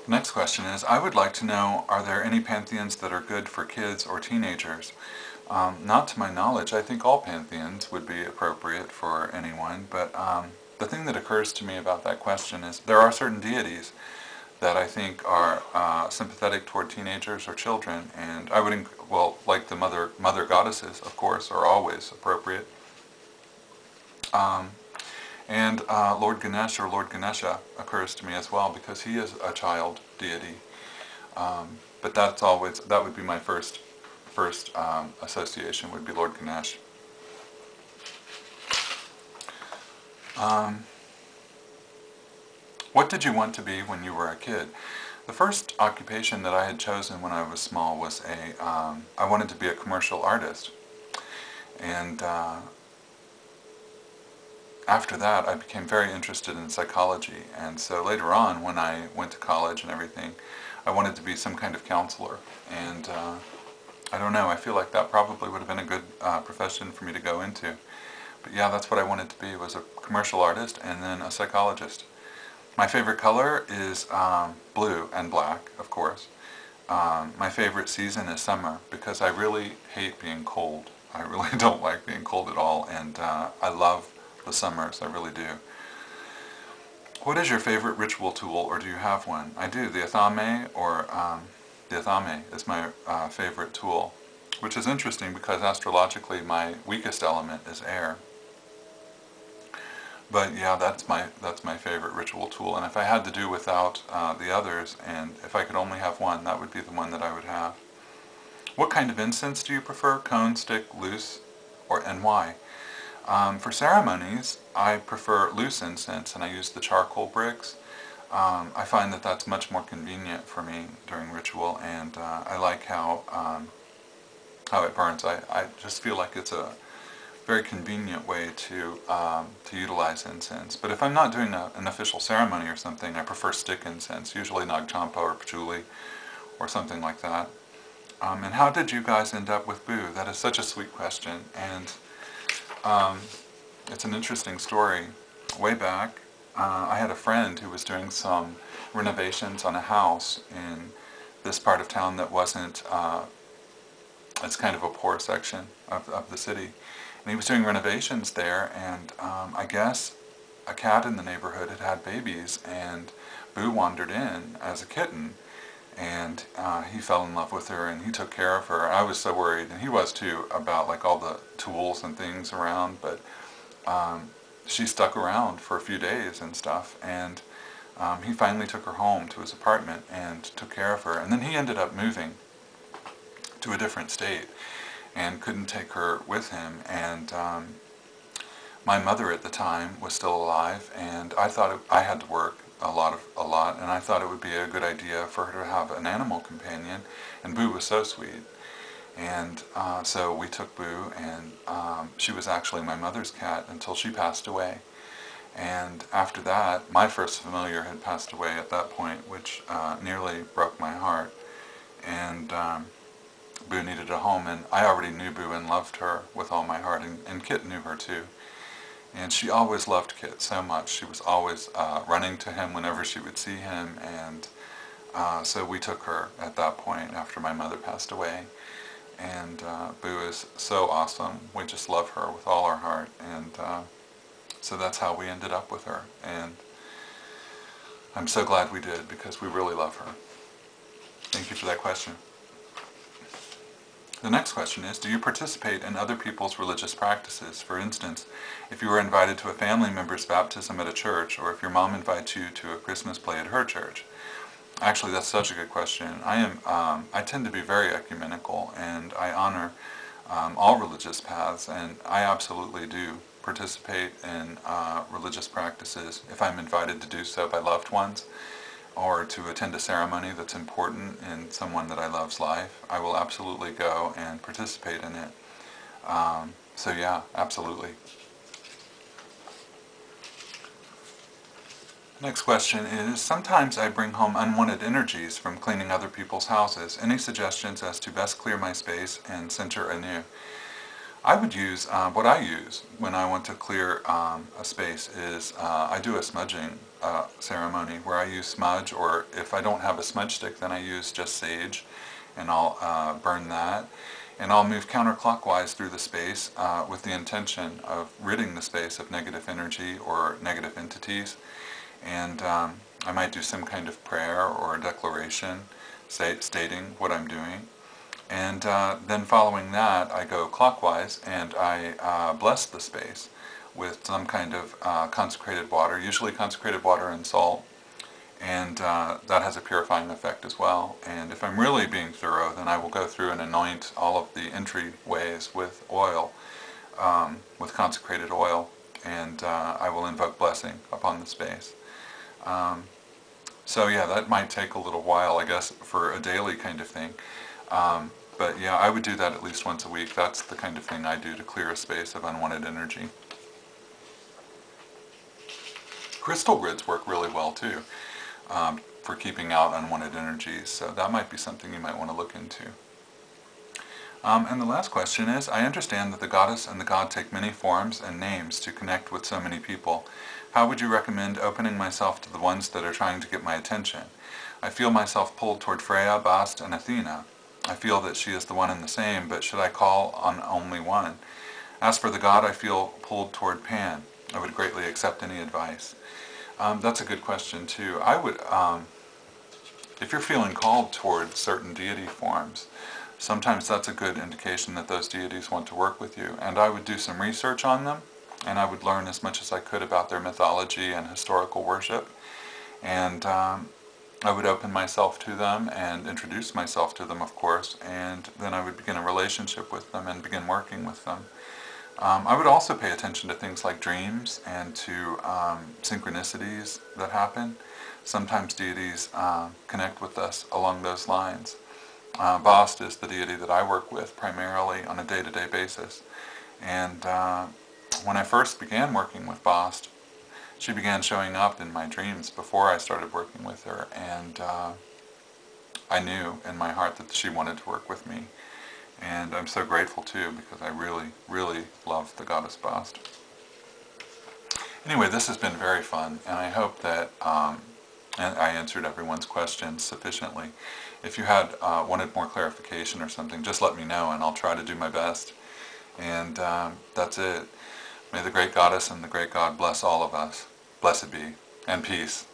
The next question is, I would like to know, are there any pantheons that are good for kids or teenagers? Not to my knowledge. I think all pantheons would be appropriate for anyone, but the thing that occurs to me about that question is there are certain deities that I think are sympathetic toward teenagers or children, and I would, like the mother goddesses, of course, are always appropriate. Um, and Lord Ganesh or Lord Ganesha occurs to me as well because he is a child deity. But that would be my first association would be Lord Ganesh. What did you want to be when you were a kid? The first occupation that I had chosen when I was small was I wanted to be a commercial artist. And after that, I became very interested in psychology. And so later on, when I went to college and everything, I wanted to be some kind of counselor. And I don't know, I feel like that probably would have been a good profession for me to go into. But yeah, that's what I wanted to be, was a commercial artist and then a psychologist. My favorite color is blue and black, of course. My favorite season is summer because I really hate being cold. I really don't like being cold at all, and I love the summers, I really do. What is your favorite ritual tool, or do you have one? I do. The Athame, or the Athame is my favorite tool, which is interesting because astrologically my weakest element is air. But yeah, that's my favorite ritual tool, and if I had to do without the others, and if I could only have one, that would be the one that I would have. What kind of incense do you prefer? Cone, stick, loose, and why? For ceremonies, I prefer loose incense, and I use the charcoal bricks. I find that that's much more convenient for me during ritual, and I like how it burns. I just feel like it's a very convenient way to utilize incense. But if I'm not doing an official ceremony or something, I prefer stick incense, usually Nagchampa or Patchouli or something like that. And how did you guys end up with Boo? That is such a sweet question, and it's an interesting story. Way back, I had a friend who was doing some renovations on a house in this part of town that wasn't, it's kind of a poor section of the city. And he was doing renovations there, and I guess a cat in the neighborhood had babies, and Boo wandered in as a kitten, and he fell in love with her, and he took care of her. I was so worried, and he was too, about like all the tools and things around, but she stuck around for a few days and stuff, and he finally took her home to his apartment and took care of her. And then he ended up moving to a different state and couldn't take her with him, and my mother at the time was still alive, and I thought I had to work a lot, and I thought it would be a good idea for her to have an animal companion, and Boo was so sweet. And so we took Boo, and she was actually my mother's cat until she passed away. And after that, my first familiar had passed away at that point, which nearly broke my heart. And Boo needed a home, and I already knew Boo and loved her with all my heart, and Kit knew her too. And she always loved Kit so much. She was always running to him whenever she would see him, and so we took her at that point after my mother passed away. And Boo is so awesome. We just love her with all our heart, and so that's how we ended up with her. And I'm so glad we did, because we really love her. Thank you for that question. The next question is, do you participate in other people's religious practices? For instance, if you were invited to a family member's baptism at a church, or if your mom invites you to a Christmas play at her church. Actually, that's such a good question. I tend to be very ecumenical, and I honor all religious paths, and I absolutely do participate in religious practices if I'm invited to do so by loved ones, or to attend a ceremony that's important in someone that I love's life. I will absolutely go and participate in it. So yeah, absolutely. Next question is, sometimes I bring home unwanted energies from cleaning other people's houses. Any suggestions as to best clear my space and center anew? I would use, what I use when I want to clear a space is I do a smudging ceremony where I use smudge, or if I don't have a smudge stick, then I use just sage, and I'll burn that. And I'll move counterclockwise through the space with the intention of ridding the space of negative energy or negative entities. And I might do some kind of prayer or a declaration stating what I'm doing. And then following that, I go clockwise and I bless the space with some kind of consecrated water, usually consecrated water and salt. And that has a purifying effect as well. And if I'm really being thorough, then I will go through and anoint all of the entryways with oil, with consecrated oil, and I will invoke blessing upon the space. So yeah, that might take a little while, I guess, for a daily kind of thing. But yeah, I would do that at least once a week. That's the kind of thing I do to clear a space of unwanted energy. Crystal grids work really well too, for keeping out unwanted energies. So that might be something you might want to look into. And the last question is, I understand that the goddess and the god take many forms and names to connect with so many people. How would you recommend opening myself to the ones that are trying to get my attention? I feel myself pulled toward Freya, Bast, and Athena. I feel that she is the one and the same, but should I call on only one? As for the god, I feel pulled toward Pan. I would greatly accept any advice. That's a good question too. I would, if you're feeling called toward certain deity forms, sometimes that's a good indication that those deities want to work with you. And I would do some research on them, and I would learn as much as I could about their mythology and historical worship. And I would open myself to them and introduce myself to them, of course, and then I would begin a relationship with them and begin working with them. I would also pay attention to things like dreams and to synchronicities that happen. Sometimes deities connect with us along those lines. Bast is the deity that I work with primarily on a day-to-day basis. And when I first began working with Bast, she began showing up in my dreams before I started working with her, and I knew in my heart that she wanted to work with me. And I'm so grateful too, because I really, really love the goddess Bast. Anyway, this has been very fun, and I hope that I answered everyone's questions sufficiently. If you had wanted more clarification or something, just let me know, and I'll try to do my best. And that's it. May the great goddess and the great god bless all of us. Blessed be, and peace.